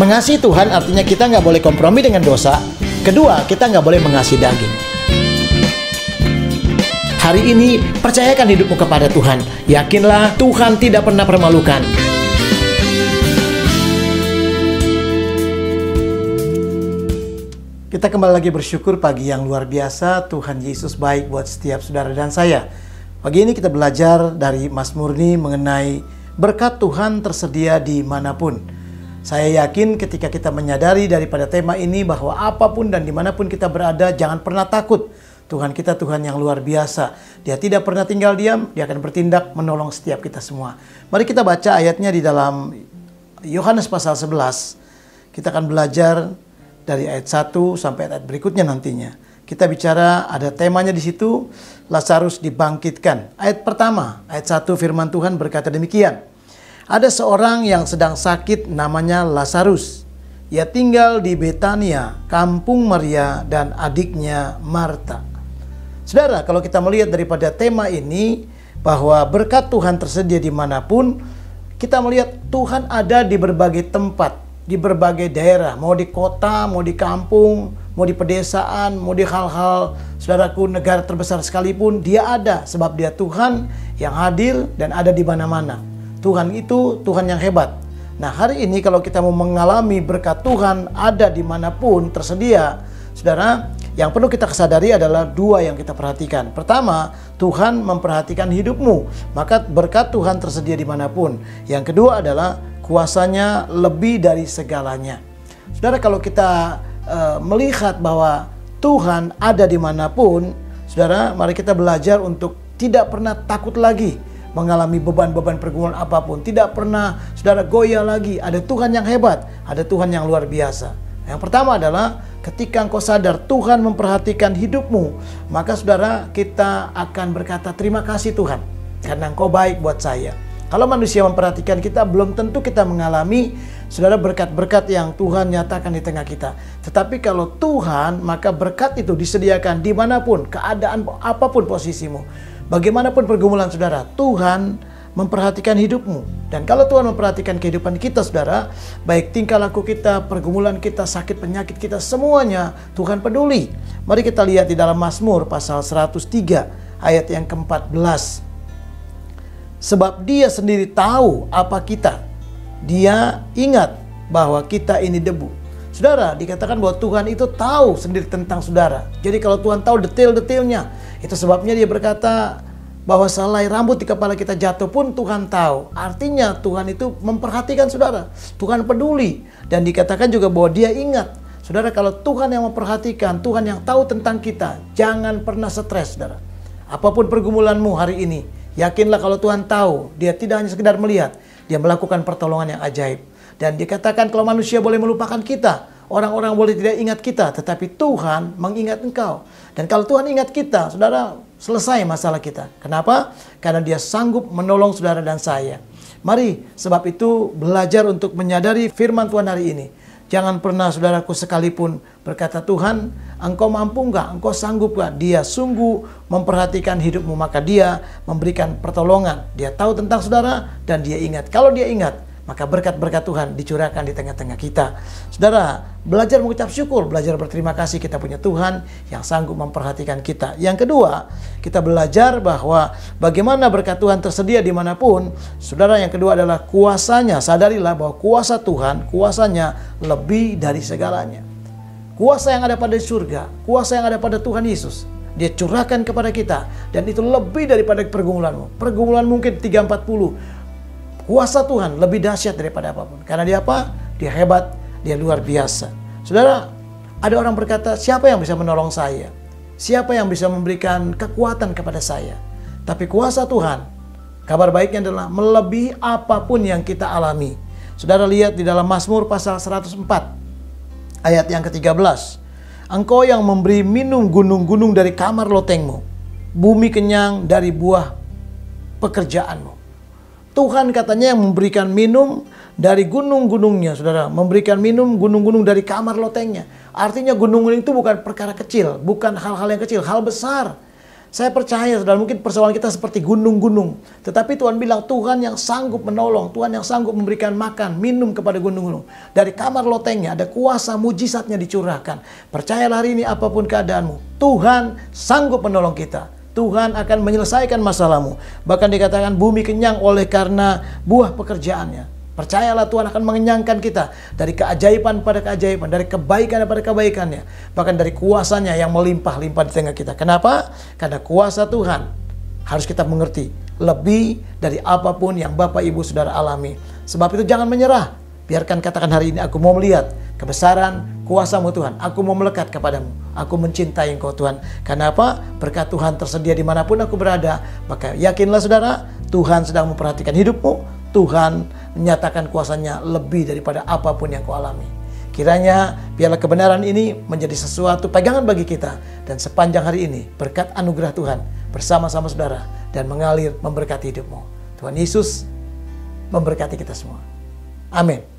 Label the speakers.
Speaker 1: Mengasihi Tuhan artinya kita nggak boleh kompromi dengan dosa. Kedua, kita nggak boleh mengasihi daging. Hari ini, percayakan hidupmu kepada Tuhan. Yakinlah Tuhan tidak pernah permalukan. Kita kembali lagi bersyukur pagi yang luar biasa. Tuhan Yesus baik buat setiap saudara dan saya. Pagi ini kita belajar dari Mazmur ini mengenai berkat Tuhan tersedia dimanapun. Saya yakin ketika kita menyadari daripada tema ini bahwa apapun dan dimanapun kita berada, jangan pernah takut. Tuhan kita Tuhan yang luar biasa. Dia tidak pernah tinggal diam, Dia akan bertindak menolong setiap kita semua. Mari kita baca ayatnya di dalam Yohanes pasal 11. Kita akan belajar dari ayat 1 sampai ayat berikutnya nantinya. Kita bicara ada temanya di situ, Lazarus dibangkitkan. Ayat pertama, ayat 1 firman Tuhan berkata demikian. Ada seorang yang sedang sakit namanya Lazarus. Ia tinggal di Betania, kampung Maria dan adiknya Marta. Saudara, kalau kita melihat daripada tema ini, bahwa berkat Tuhan tersedia dimanapun, kita melihat Tuhan ada di berbagai tempat, di berbagai daerah, mau di kota, mau di kampung, mau di pedesaan, mau di hal-hal, saudaraku, negara terbesar sekalipun, Dia ada, sebab Dia Tuhan yang hadir dan ada di mana-mana. Tuhan itu Tuhan yang hebat. Nah, hari ini kalau kita mau mengalami berkat Tuhan ada dimanapun tersedia, saudara, yang perlu kita kesadari adalah dua yang kita perhatikan. Pertama, Tuhan memperhatikan hidupmu, maka berkat Tuhan tersedia dimanapun. Yang kedua adalah kuasanya lebih dari segalanya. Saudara, kalau kita melihat bahwa Tuhan ada dimanapun, saudara, mari kita belajar untuk tidak pernah takut lagi mengalami beban-beban pergumulan apapun. Tidak pernah, saudara, goyah lagi. Ada Tuhan yang hebat, ada Tuhan yang luar biasa. Yang pertama adalah ketika engkau sadar Tuhan memperhatikan hidupmu, maka saudara, kita akan berkata terima kasih Tuhan, karena engkau baik buat saya. Kalau manusia memperhatikan kita, belum tentu kita mengalami, saudara, berkat-berkat yang Tuhan nyatakan di tengah kita. Tetapi kalau Tuhan, maka berkat itu disediakan dimanapun, keadaan apapun posisimu, bagaimanapun pergumulan saudara, Tuhan memperhatikan hidupmu. Dan kalau Tuhan memperhatikan kehidupan kita, saudara, baik tingkah laku kita, pergumulan kita, sakit penyakit kita, semuanya Tuhan peduli. Mari kita lihat di dalam Mazmur pasal 103 ayat yang ke-14. Sebab Dia sendiri tahu apa kita. Dia ingat bahwa kita ini debu. Saudara, dikatakan bahwa Tuhan itu tahu sendiri tentang saudara. Jadi kalau Tuhan tahu detail-detailnya, itu sebabnya Dia berkata bahwa selai rambut di kepala kita jatuh pun Tuhan tahu. Artinya Tuhan itu memperhatikan saudara. Tuhan peduli. Dan dikatakan juga bahwa Dia ingat. Saudara, kalau Tuhan yang memperhatikan, Tuhan yang tahu tentang kita, jangan pernah stres, saudara. Apapun pergumulanmu hari ini, yakinlah kalau Tuhan tahu, Dia tidak hanya sekedar melihat, Dia melakukan pertolongan yang ajaib. Dan dikatakan kalau manusia boleh melupakan kita, orang-orang boleh tidak ingat kita, tetapi Tuhan mengingat engkau. Dan kalau Tuhan ingat kita, saudara, selesai masalah kita. Kenapa? Karena Dia sanggup menolong saudara dan saya. Mari, sebab itu belajar untuk menyadari firman Tuhan hari ini. Jangan pernah, saudaraku, sekalipun berkata, Tuhan, Engkau mampu enggak? Engkau sanggup enggak? Dia sungguh memperhatikan hidupmu, maka Dia memberikan pertolongan. Dia tahu tentang saudara dan Dia ingat. Kalau Dia ingat, maka berkat-berkat Tuhan dicurahkan di tengah-tengah kita. Saudara, belajar mengucap syukur, belajar berterima kasih kita punya Tuhan yang sanggup memperhatikan kita. Yang kedua, kita belajar bahwa bagaimana berkat Tuhan tersedia dimanapun. Saudara, yang kedua adalah kuasanya. Sadarilah bahwa kuasa Tuhan, kuasanya lebih dari segalanya. Kuasa yang ada pada surga, kuasa yang ada pada Tuhan Yesus, Dia curahkan kepada kita. Dan itu lebih daripada pergumulanmu. Pergumulan mungkin 340. Kuasa Tuhan lebih dahsyat daripada apapun. Karena Dia apa? Dia hebat, Dia luar biasa. Saudara, ada orang berkata, siapa yang bisa menolong saya? Siapa yang bisa memberikan kekuatan kepada saya? Tapi kuasa Tuhan, kabar baiknya adalah melebihi apapun yang kita alami. Saudara, lihat di dalam Mazmur pasal 104, ayat yang ke-13. Engkau yang memberi minum gunung-gunung dari kamar lotengmu, bumi kenyang dari buah pekerjaanmu. Tuhan katanya yang memberikan minum dari gunung-gunungnya, saudara. Memberikan minum gunung-gunung dari kamar lotengnya. Artinya gunung-gunung itu bukan perkara kecil, bukan hal-hal yang kecil, hal besar. Saya percaya, saudara, mungkin persoalan kita seperti gunung-gunung. Tetapi Tuhan bilang, Tuhan yang sanggup menolong, Tuhan yang sanggup memberikan makan, minum kepada gunung-gunung. Dari kamar lotengnya, ada kuasa mujizatnya dicurahkan. Percayalah hari ini apapun keadaanmu, Tuhan sanggup menolong kita. Tuhan akan menyelesaikan masalahmu. Bahkan dikatakan bumi kenyang oleh karena buah pekerjaannya. Percayalah Tuhan akan mengenyangkan kita dari keajaiban pada keajaiban, dari kebaikan pada kebaikannya, bahkan dari kuasanya yang melimpah-limpah di tengah kita. Kenapa? Karena kuasa Tuhan harus kita mengerti lebih dari apapun yang Bapak Ibu Saudara alami. Sebab itu jangan menyerah. Biarkan katakan hari ini, aku mau melihat kebesaran kuasa-Mu Tuhan. Aku mau melekat kepadamu. Aku mencintai Engkau Tuhan. Karena apa? Berkat Tuhan tersedia dimanapun aku berada. Maka yakinlah saudara, Tuhan sedang memperhatikan hidupmu. Tuhan menyatakan kuasanya lebih daripada apapun yang kau alami. Kiranya biarlah kebenaran ini menjadi sesuatu pegangan bagi kita. Dan sepanjang hari ini berkat anugerah Tuhan bersama-sama saudara dan mengalir memberkati hidupmu. Tuhan Yesus memberkati kita semua. Amin.